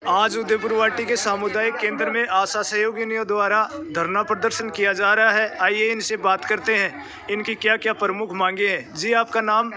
आज उदयपुर वाटी के सामुदायिक केंद्र में आशा सहयोगिनियों द्वारा धरना प्रदर्शन किया जा रहा है। आइए इनसे बात करते हैं, इनकी क्या क्या प्रमुख मांगे हैं। जी, आपका नाम?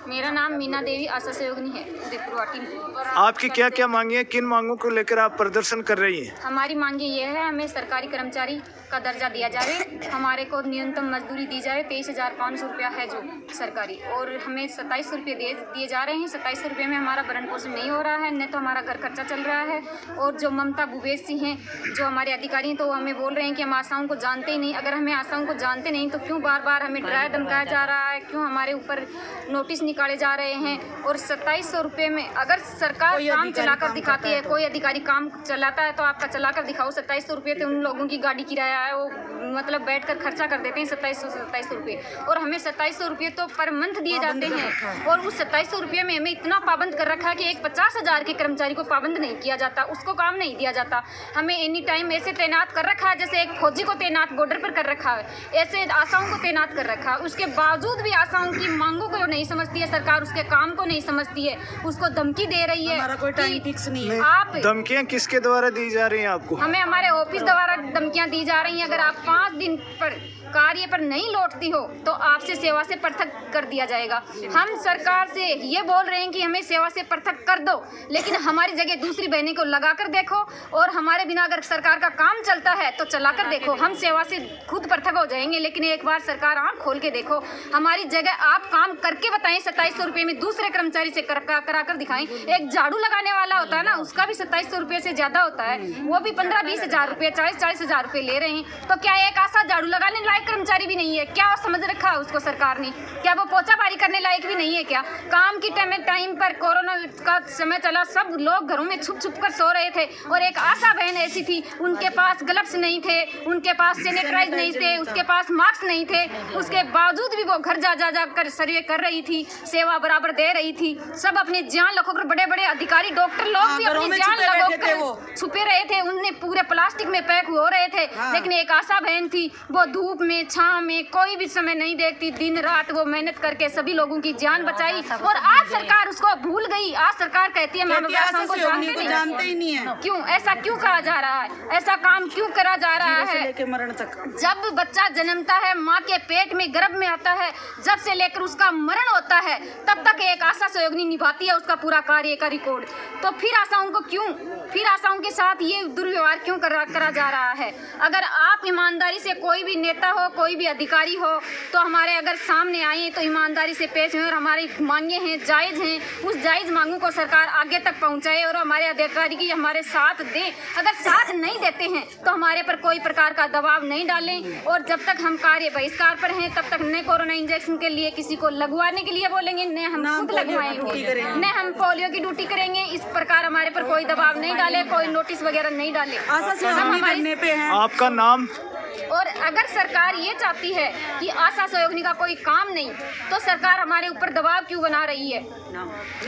मेरा नाम मीना देवी आशा सहयोगिनी है उदयपुर वाटी में। आपकी क्या क्या मांगे हैं, किन मांगों को लेकर आप प्रदर्शन कर रही हैं? हमारी मांगे ये है, हमें सरकारी कर्मचारी का दर्जा दिया जाए, हमारे को न्यूनतम मजदूरी दी जाए 23,500 रुपया है जो सरकारी, और हमें 2700 रुपये दिए जा रहे हैं। 2700 रुपये में हमारा भरण पोषण नहीं हो रहा है, न तो हमारा घर खर्चा चल रहा है। और जो ममता भूपेश सिंह हैं, जो हमारे अधिकारी हैं, तो हमें बोल रहे हैं कि हम आशाओं को जानते ही नहीं। अगर हमें आशाओं को जानते नहीं तो क्यों बार बार हमें डराया धमकाया जा रहा है, क्यों हमारे ऊपर नोटिस निकाले जा रहे हैं। और 2700 रुपये में अगर सरकार काम चलाकर दिखाती है, कोई अधिकारी काम चलाता है तो आपका चलाकर दिखाओ। 2700 रुपये तो उन लोगों की गाड़ी किराया है, वो मतलब बैठकर खर्चा कर देते हैं 2700 रुपये, और हमें 2700 रुपये तो पर मंथ दिए जाते हैं। और उस 2700 रुपये में हमें इतना पाबंद कर रखा है कि एक 50,000 के कर्मचारी को पाबंद नहीं किया जाता, उसको काम नहीं दिया जाता। हमें एनी टाइम ऐसे तैनात कर रखा है जैसे एक फौजी को तैनात बॉर्डर पर कर रखा है, ऐसे आशाओं को तैनात कर रखा है। उसके बावजूद भी आशाओं की मांगों को नहीं समझती है सरकार, उसके काम को नहीं समझती है, उसको धमकी दे रही है। हमारा कोई टाइम फिक्स नहीं है। आप धमकियाँ किसके द्वारा दी जा रही हैं आपको? हमें हमारे ऑफिस द्वारा धमकियां दी जा रही हैं। अगर आप 5 दिन पर कार्य पर नहीं लौटती हो तो आपसे सेवा से पृथक कर दिया जाएगा। हम सरकार से ये बोल रहे हैं कि हमें सेवा से पृथक कर दो, लेकिन हमारी जगह दूसरी बहनें को लगा कर देखो, और हमारे बिना अगर सरकार का काम चलता है तो चला कर देखो। हम सेवा से खुद पृथक हो जाएंगे, लेकिन एक बार सरकार आँख खोल के देखो, हमारी जगह आप काम करके बताएं। 2700 रुपये में दूसरे कर्मचारी से करा कर दिखाएं। एक झाड़ू लगाने वाला होता है ना, उसका भी 2700 रुपये से ज़्यादा होता है, वो भी 15-20 हज़ार रुपये, 40-40 हज़ार रुपये ले रहे हैं। तो क्या एक आशा झाड़ू लगाने लायक कर्मचारी भी नहीं है क्या? समझ रखा है उसको सरकार ने? क्या वो पोछा पारी करने लायक भी नहीं है क्या? काम की टाइम पर कोरोना का समय चला, सब लोग घरों में छुप छुप कर सो रहे थे, और एक आशा बहन ऐसी थी, उनके पास ग्लव्स नहीं थे, उनके पास सैनिटाइज नहीं थे, उसके पास मास्क नहीं थे, उसके बावजूद भी वो घर जा कर सर्वे कर रही थी, सेवा बराबर दे रही थी। सब अपनी जान लगाकर, बड़े बड़े अधिकारी डॉक्टर लोग भी अपनी जान लगाकर छुपे रहे थे, उनने पूरे प्लास्टिक में पैक हो रहे थे। लेकिन एक आशा बहन थी, वो धूप में छांव में कोई भी समय नहीं देखती, दिन रात वो मेहनत करके सभी लोगों की जान बचाई। और आज सरकार उसको भूल गई। आज सरकार कहती है हम आशाओं को जानते ही नहीं है। क्यों ऐसा क्यों कहा जा रहा है? ऐसा काम क्यों करा जा रहा है? लेके मरण तक, जब बच्चा जन्मता है, माँ के पेट में गर्भ में आता है, जब से लेकर उसका मरण होता है, तब तक एक आशा सहयोगिनी निभाती है उसका पूरा कार्य का रिकॉर्ड। तो फिर आशाओं के साथ ये दुर्व्यवहार क्यों करा जा रहा है? अगर आप ईमानदारी से, कोई भी नेता हो, कोई भी अधिकारी हो, तो हमारे अगर सामने आए तो ईमानदारी से पेश हों, और हमारी मांगे हैं जायज़ हैं, उस जायज़ मांगों को सरकार आगे तक पहुंचाए और हमारे अधिकारी की हमारे साथ दें। अगर साथ नहीं देते हैं तो हमारे पर कोई प्रकार का दबाव नहीं डालें, और जब तक हम कार्य बहिष्कार पर हैं तब तक न कोरोना इंजेक्शन के लिए किसी को लगवाने के लिए बोलेंगे, न हम खुद लगवाएंगे, न हम पोलियो की ड्यूटी करेंगे। इस प्रकार हमारे पर कोई दबाव नहीं डाले, कोई नोटिस वगैरह नहीं डाले। आपका नाम? और अगर सरकार ये चाहती है कि आशा सहयोगिनी का कोई काम नहीं, तो सरकार हमारे ऊपर दबाव क्यों बना रही है?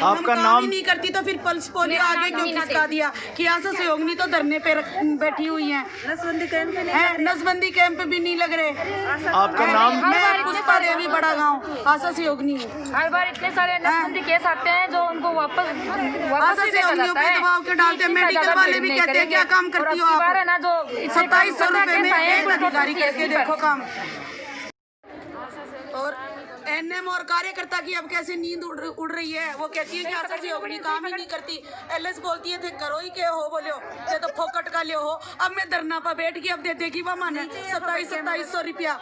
आपका नाम? नहीं करती तो फिर पल्स पोलियो आगे क्यों खिसका दिया कि आशा सहयोगिनी तो धरने पे बैठी हुई है। नसबंदी कैंप भी नहीं लग रहे। आपका नाम? मैं पुष्पा देवी, बड़ा गाँव, आशा सहयोगिनी। हर बार इतने सारे नसबंदी केस आते हैं जो उनको वापस आशा सहयोगिनियों पे दबाव के डालते हैं। मेडिकल वाले भी कहते हैं क्या काम करती हो आप? 2700 रुपये में एक अधिकारी करके देखो काम। और एनएम और कार्यकर्ता की अब कैसे नींद उड़ रही है। वो कहती है कि आशा सहयोगिनी काम ही नहीं करती। एलएस बोलती है थे करो ही के हो, बोलो ये तो फोकट का लियो हो। अब मैं धरना पर बैठ गई, अब दे देगी वो माने 2700 रुपया।